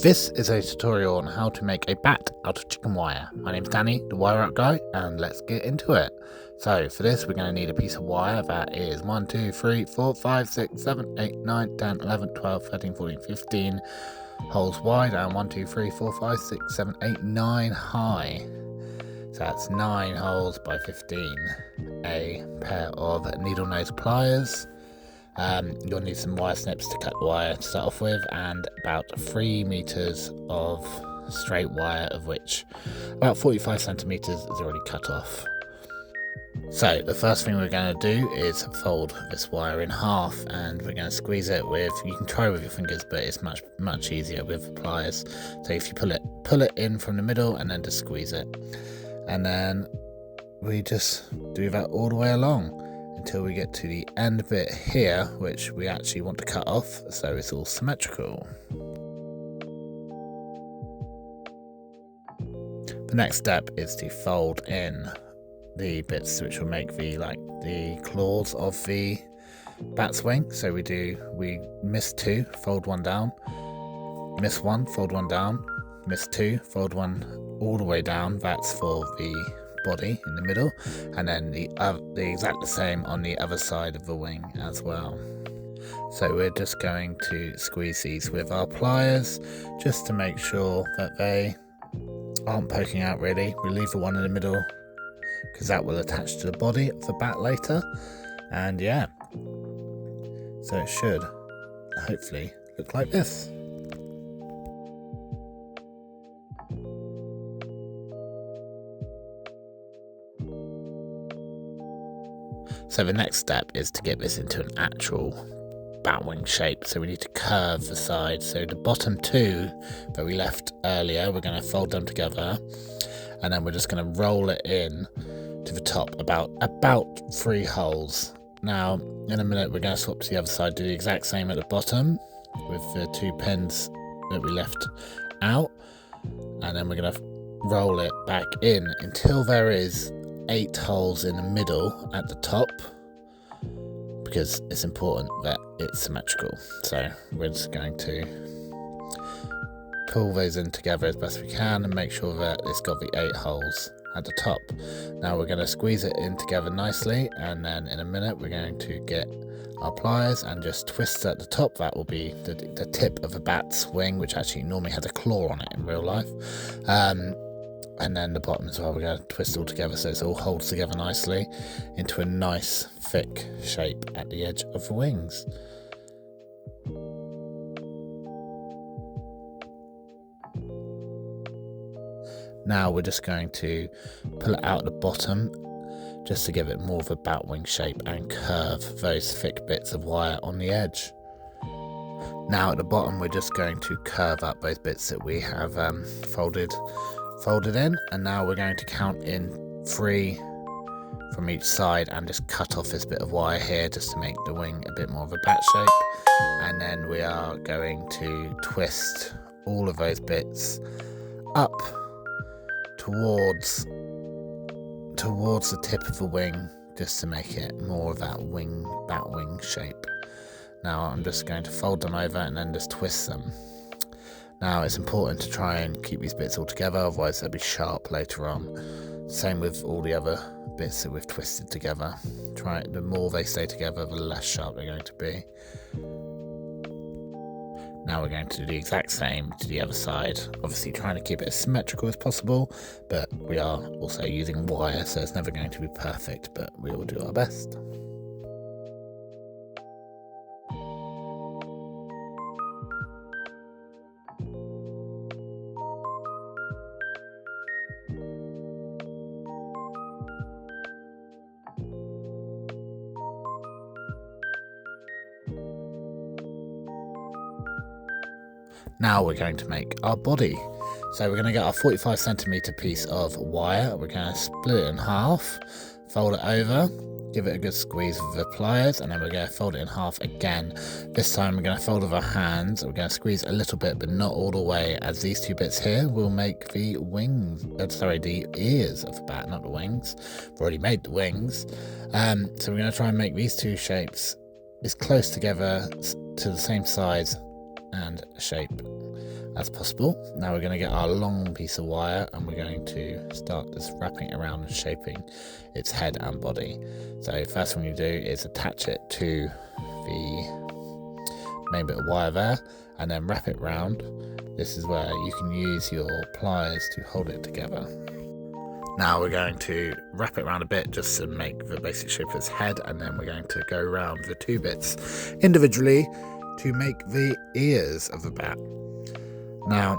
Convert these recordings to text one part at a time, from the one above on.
This is a tutorial on how to make a bat out of chicken wire. My name's Danny, the wireart guy, and let's get into it. So for this we're going to need a piece of wire that is 1, 2, 3, 4, 5, 6, 7, 8, 9, 10, 11, 12, 13, 14, 15 holes wide and 1, 2, 3, 4, 5, 6, 7, 8, 9 high. So that's 9 holes by 15. A pair of needle nose pliers. You'll need some wire snips to cut the wire to start off with, and about 3 meters of straight wire, of which about 45 centimeters is already cut off. So the first thing we're going to do is fold this wire in half, and we're going to squeeze it with, you can try with your fingers, but it's much easier with pliers. So if you pull it in from the middle and then just squeeze it, and then we just do that all the way along until we get to the end bit here, which we actually want to cut off so it's all symmetrical. The next step is to fold in the bits which will make the claws of the bat's wing. So we miss 2, fold 1 down, miss 1, fold 1 down, miss 2, fold 1 all the way down. That's for the body in the middle, and then the exact same on the other side of the wing as well. So we're just going to squeeze these with our pliers just to make sure that they aren't poking out really. We leave the one in the middle because that will attach to the body of the bat later, and yeah, so it should hopefully look like this. So the next step is to get this into an actual batwing shape. So we need to curve the side. So the bottom 2 that we left earlier, we're going to fold them together, and then we're just going to roll it in to the top about 3 holes. Now in a minute we're going to swap to the other side, do the exact same at the bottom with the 2 pins that we left out, and then we're going to roll it back in until there is 8 holes in the middle at the top, because it's important that it's symmetrical. So we're just going to pull those in together as best we can and make sure that it's got the 8 holes at the top. Now we're going to squeeze it in together nicely, and then in a minute we're going to get our pliers and just twist at the top. That will be the tip of a bat's wing, which actually normally has a claw on it in real life. And then the bottom as well, we're going to twist all together so it all holds together nicely into a nice thick shape at the edge of the wings. Now we're just going to pull it out at the bottom just to give it more of a bat wing shape and curve those thick bits of wire on the edge. Now at the bottom we're just going to curve up those bits that we have folded in, and now we're going to count in 3 from each side and just cut off this bit of wire here just to make the wing a bit more of a bat shape, and then we are going to twist all of those bits up towards the tip of the wing just to make it more of that bat wing shape. Now I'm just going to fold them over and then just twist them. Now it's important to try and keep these bits all together, otherwise they'll be sharp later on. Same with all the other bits that we've twisted together. The more they stay together, the less sharp they're going to be. Now we're going to do the exact same to the other side, obviously trying to keep it as symmetrical as possible, but we are also using wire, so it's never going to be perfect, but we will do our best. Now we're going to make our body. So we're going to get our 45 centimeter piece of wire, we're going to split it in half, fold it over, give it a good squeeze with the pliers, and then we're going to fold it in half again. This time we're going to fold with our hands, we're going to squeeze a little bit but not all the way, as these 2 bits here will make the the ears of the bat, not the wings. We've already made the wings. So we're going to try and make these 2 shapes as close together to the same size and shape as possible. Now we're going to get our long piece of wire and we're going to start just wrapping it around and shaping its head and body. So first thing you do is attach it to the main bit of wire there and then wrap it round. This is where you can use your pliers to hold it together. Now we're going to wrap it around a bit just to make the basic shape of its head, and then we're going to go around the two bits individually to make the ears of the bat. Now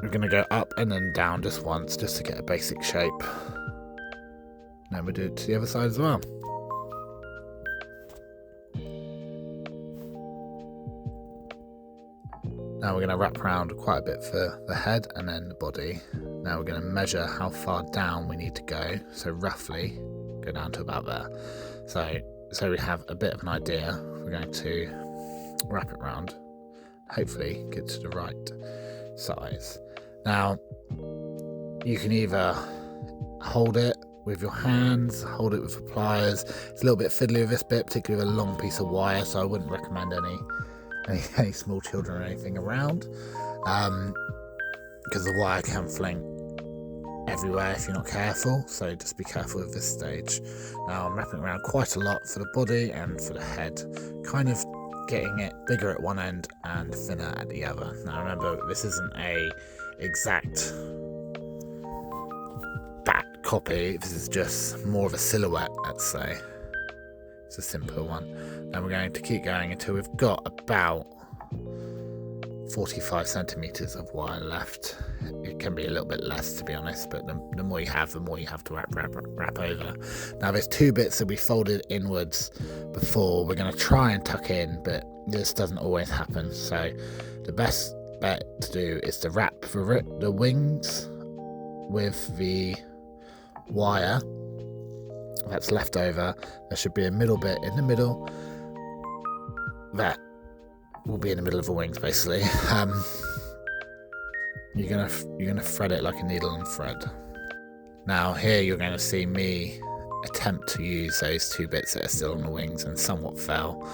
we're going to go up and then down just once just to get a basic shape. Then we'll do it to the other side as well. Now we're going to wrap around quite a bit for the head and then the body. Now we're going to measure how far down we need to go. So roughly go down to about there. So we have a bit of an idea. We're going to wrap it around. Hopefully get to the right size. Now you can either hold it with your hands, hold it with the pliers. It's a little bit fiddly with this bit, particularly with a long piece of wire, so I wouldn't recommend any small children or anything around, because the wire can fling everywhere if you're not careful, so just be careful at this stage. Now I'm wrapping around quite a lot for the body and for the head, kind of getting it bigger at one end and thinner at the other. Now remember, this isn't a exact bat copy, this is just more of a silhouette, let's say. It's a simpler one. Then we're going to keep going until we've got about 45 centimeters of wire left. It can be a little bit less, to be honest, but the more you have, the more you have to wrap over. Now there's two bits that we folded inwards before. We're going to try and tuck in, but this doesn't always happen. So the best bet to do is to wrap the wings with the wire that's left over. There should be a middle bit in the middle that will be in the middle of the wings, basically. You're gonna thread it like a needle and thread. Now here you're going to see me attempt to use those two bits that are still on the wings and somewhat fail.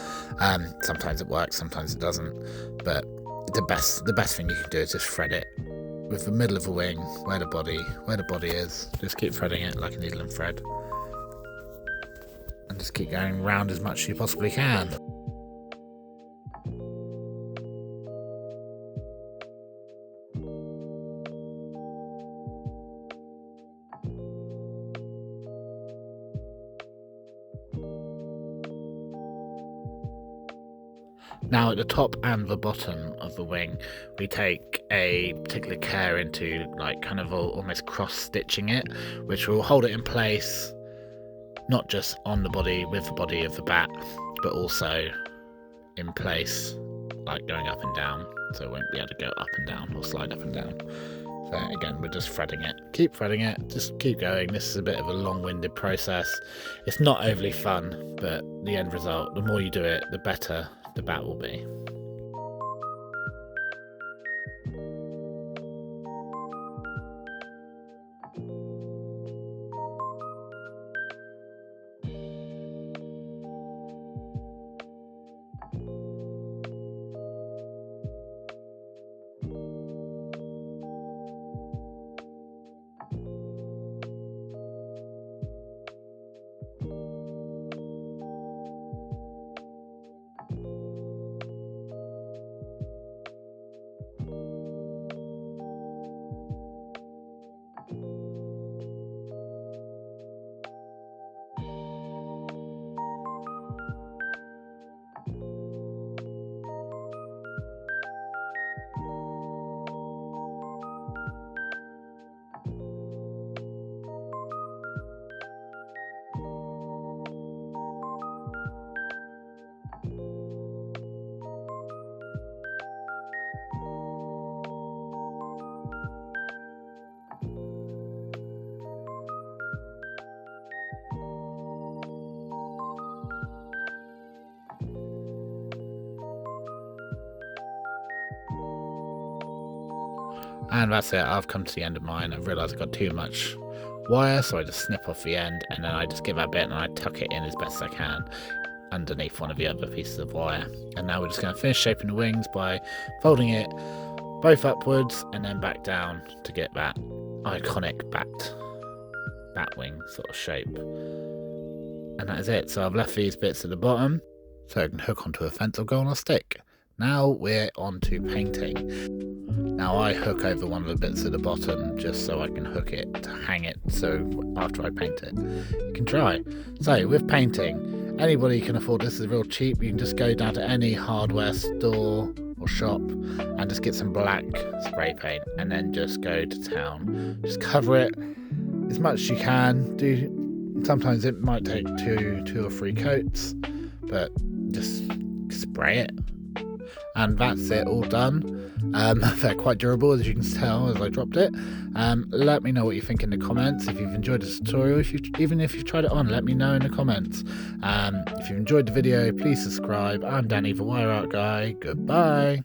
Sometimes it works, sometimes it doesn't, but the best thing you can do is just thread it with the middle of the wing where the body is. Just keep threading it like a needle and thread. And just keep going round as much as you possibly can. Now at the top and the bottom of the wing, we take a particular care into like kind of almost cross stitching it, which will hold it in place, not just on the body with the body of the bat, but also in place, like going up and down, so it won't be able to go up and down or slide up and down. So again, we're just threading it, keep threading it, just keep going. This is a bit of a long-winded process. It's not overly fun, but the end result, the more you do it, the better the bat will be. And that's it, I've come to the end of mine. I've realised I've got too much wire, so I just snip off the end and then I just give that bit and I tuck it in as best I can underneath one of the other pieces of wire. And now we're just going to finish shaping the wings by folding it both upwards and then back down to get that iconic bat wing sort of shape. And that is it. So I've left these bits at the bottom so I can hook onto a fence or go on a stick. Now we're on to painting. Now I hook over one of the bits at the bottom just so I can hook it to hang it, so after I paint it you can try. So with painting, anybody can afford this. Is real cheap. You can just go down to any hardware store or shop and just get some black spray paint and then just go to town. Just cover it as much as you can. Sometimes it might take two or three coats, but just spray it. And that's it, all done. They're quite durable, as you can tell as I dropped it. Let me know what you think in the comments. If you've enjoyed this tutorial, even if you've tried it on, let me know in the comments. If you've enjoyed the video, please subscribe. I'm Danny, the Wire Art Guy. Goodbye.